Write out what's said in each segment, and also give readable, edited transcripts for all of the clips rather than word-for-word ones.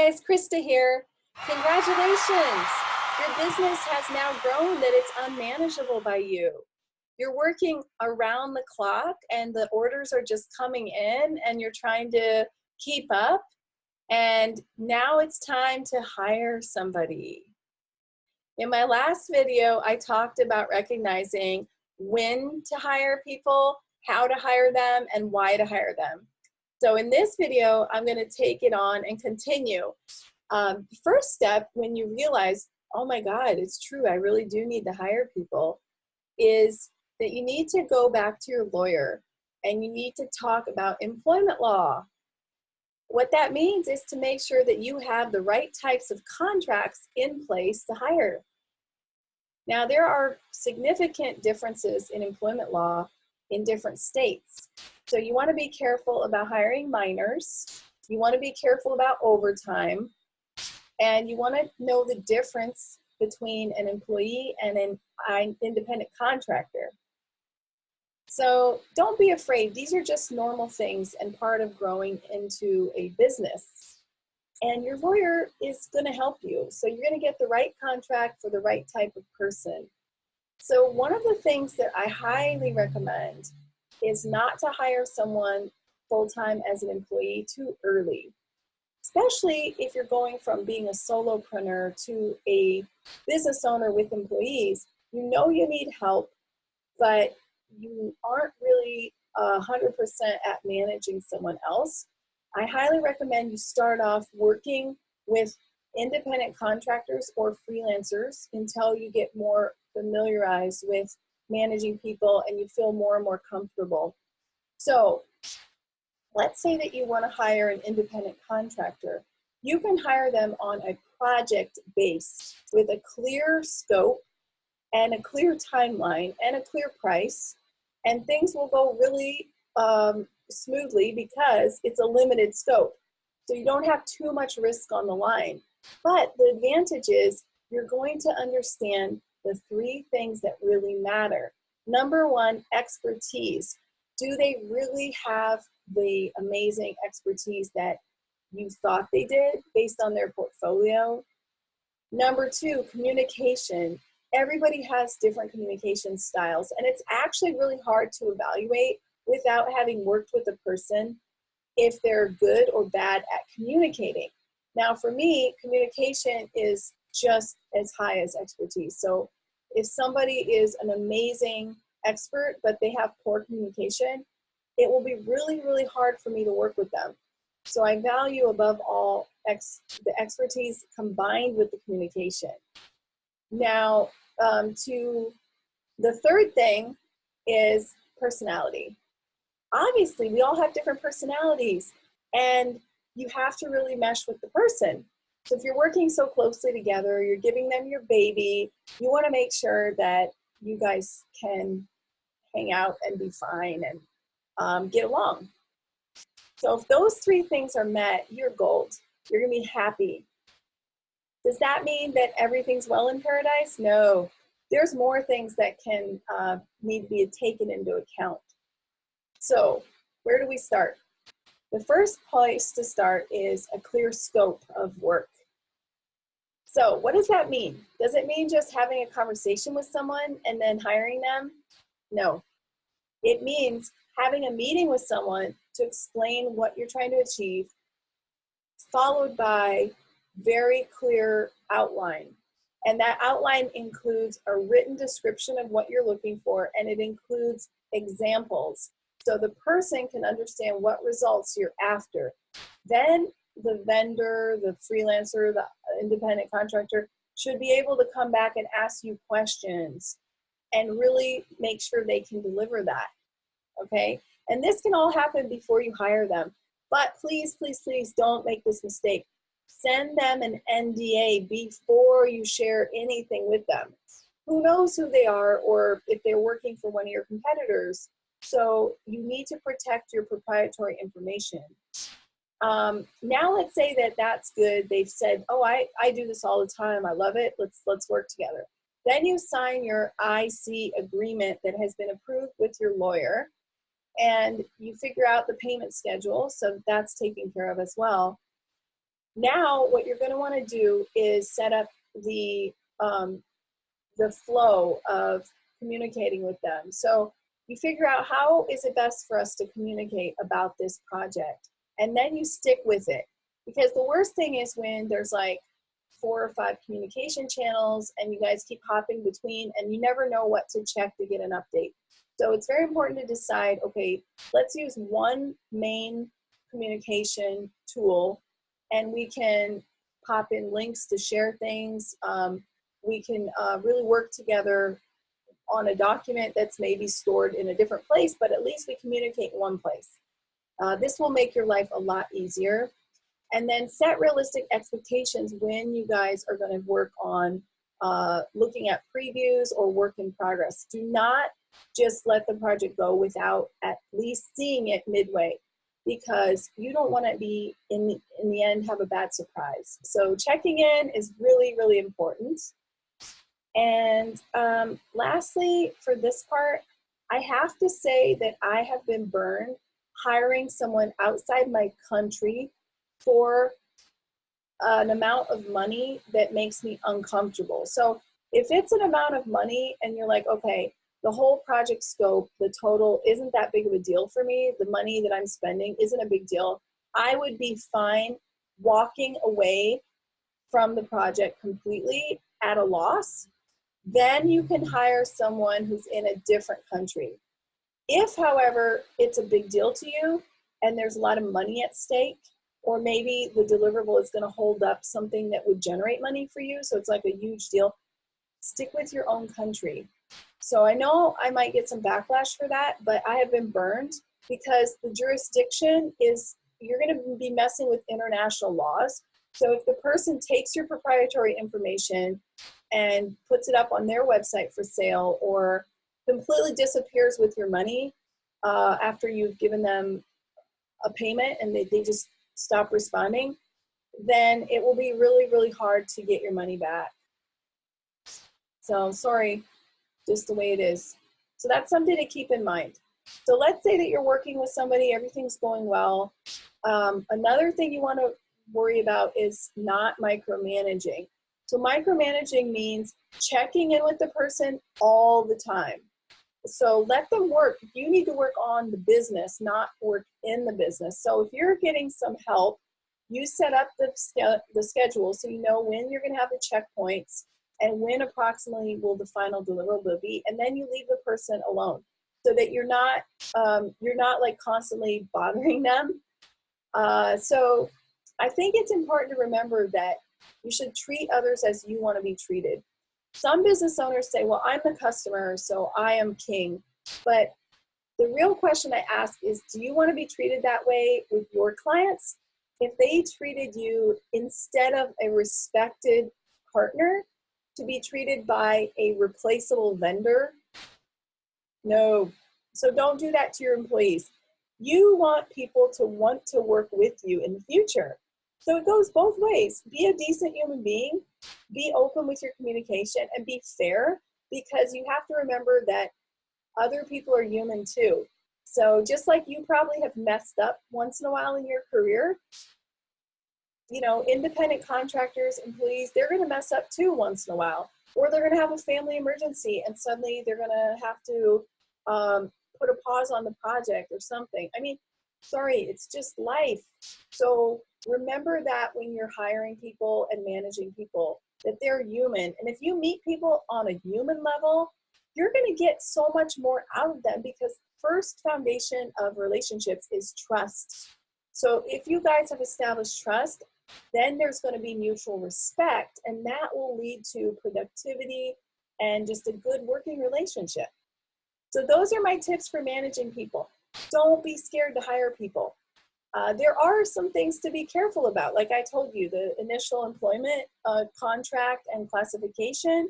guys, Krista here. Congratulations. Your business has now grown that it's unmanageable by you. You're working around the clock and the orders are just coming in and you're trying to keep up. And now it's time to hire somebody. In my last video, I talked about recognizing when to hire people, how to hire them, and why to hire them. So in this video, I'm going to take it on and continue. First step, when you realize, oh my God, it's true, I really do need to hire people, is that you need to go back to your lawyer and you need to talk about employment law. What that means is to make sure that you have the right types of contracts in place to hire. Now, there are significant differences in employment law in different states. So you want to be careful about hiring minors. You want to be careful about overtime. And you want to know the difference between an employee and an independent contractor. So don't be afraid. These are just normal things and part of growing into a business. And your lawyer is going to help you. So you're going to get the right contract for the right type of person. So one of the things that I highly recommend is not to hire someone full-time as an employee too early, especially if you're going from being a solopreneur to a business owner with employees. You know you need help, but you aren't really 100% at managing someone else. I highly recommend you start off working with independent contractors or freelancers until you get more familiarized with managing people and you feel more and more comfortable. So let's say that you want to hire an independent contractor. You can hire them on a project base with a clear scope and a clear timeline and a clear price, and things will go really smoothly because it's a limited scope. So you don't have too much risk on the line. But the advantage is you're going to understand the three things that really matter. Number one, expertise. Do they really have the amazing expertise that you thought they did based on their portfolio? Number two, communication. Everybody has different communication styles, and it's actually really hard to evaluate without having worked with a person if they're good or bad at communicating. Now, for me, communication is just as high as expertise. So if somebody is an amazing expert, but they have poor communication, it will be really, really hard for me to work with them. So I value above all the expertise combined with the communication. Now, to the third thing is personality. Obviously, we all have different personalities, and you have to really mesh with the person. So if you're working so closely together, you're giving them your baby, you want to make sure that you guys can hang out and be fine and get along. So if those three things are met, you're gold. You're going to be happy. Does that mean that everything's well in paradise? No. There's more things that can need to be taken into account. So where do we start? The first place to start is a clear scope of work. So what does that mean? Does it mean just having a conversation with someone and then hiring them? No. It means having a meeting with someone to explain what you're trying to achieve, followed by very clear outline. And that outline includes a written description of what you're looking for, and it includes examples. So the person can understand what results you're after. Then the vendor, the freelancer, the independent contractor should be able to come back and ask you questions and really make sure they can deliver that, okay? And this can all happen before you hire them. But please, please, please don't make this mistake. Send them an NDA before you share anything with them. Who knows who they are or if they're working for one of your competitors. So you need to protect your proprietary information. Now let's say that that's good. They've said, oh, I do this all the time. I love it. Let's work together. Then you sign your IC agreement that has been approved with your lawyer, and you figure out the payment schedule. So that's taken care of as well. Now, what you're going to want to do is set up the flow of communicating with them. So you figure out how is it best for us to communicate about this project, and then you stick with it. Because the worst thing is when there's like 4 or 5 communication channels and you guys keep hopping between and you never know what to check to get an update. So it's very important to decide, okay, let's use one main communication tool and we can pop in links to share things. We can really work together on a document that's maybe stored in a different place, but at least we communicate in one place. This will make your life a lot easier. And then set realistic expectations when you guys are going to work on looking at previews or work in progress. Do not just let the project go without at least seeing it midway, because you don't want to be, in the end, have a bad surprise. So checking in is really, really important. And lastly, for this part, I have to say that I have been burned hiring someone outside my country for an amount of money that makes me uncomfortable. So if it's an amount of money and you're like, okay, the whole project scope, the total isn't that big of a deal for me, the money that I'm spending isn't a big deal, I would be fine walking away from the project completely at a loss. Then you can hire someone who's in a different country. If, however, it's a big deal to you and there's a lot of money at stake, or maybe the deliverable is going to hold up something that would generate money for you, so it's like a huge deal, stick with your own country. So I know I might get some backlash for that, but I have been burned because the jurisdiction is, you're going to be messing with international laws. So if the person takes your proprietary information and puts it up on their website for sale, or completely disappears with your money after you've given them a payment and they just stop responding, then it will be really, really hard to get your money back. So sorry, just the way it is. So that's something to keep in mind. So let's say that you're working with somebody, everything's going well. Another thing you want to worry about is not micromanaging. So micromanaging means checking in with the person all the time. So let them work. You need to work on the business, not work in the business. So if you're getting some help, you set up the schedule so you know when you're going to have the checkpoints and when approximately will the final deliverable be, and then you leave the person alone so that you're not like constantly bothering them. So I think it's important to remember that you should treat others as you want to be treated. Some business owners say, well, I'm the customer, so I am king. But the real question I ask is, do you want to be treated that way with your clients? If they treated you, instead of a respected partner, to be treated by a replaceable vendor? No. So don't do that to your employees. You want people to want to work with you in the future. So it goes both ways. Be a decent human being, be open with your communication, and be fair, because you have to remember that other people are human too. So just like you probably have messed up once in a while in your career, you know, independent contractors, employees, they're going to mess up too once in a while. Or they're going to have a family emergency and suddenly they're going to have to put a pause on the project or something. I mean, sorry, it's just life. So remember that when you're hiring people and managing people, that they're human. And if you meet people on a human level, you're going to get so much more out of them, because first foundation of relationships is trust. So if you guys have established trust, then there's going to be mutual respect, and that will lead to productivity and just a good working relationship. So those are my tips for managing people. Don't be scared to hire people. There are some things to be careful about. Like I told you, the initial employment contract and classification,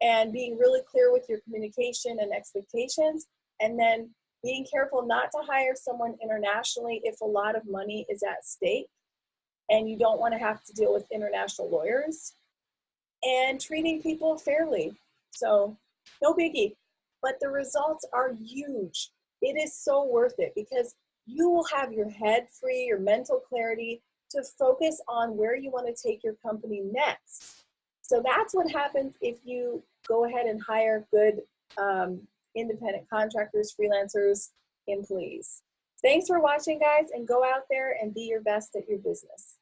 and being really clear with your communication and expectations, and then being careful not to hire someone internationally if a lot of money is at stake and you don't want to have to deal with international lawyers, and treating people fairly. So no biggie, but the results are huge. It is so worth it, because you will have your head free, your mental clarity, to focus on where you want to take your company next. So that's what happens if you go ahead and hire good independent contractors, freelancers, employees. Thanks for watching, guys, and go out there and be your best at your business.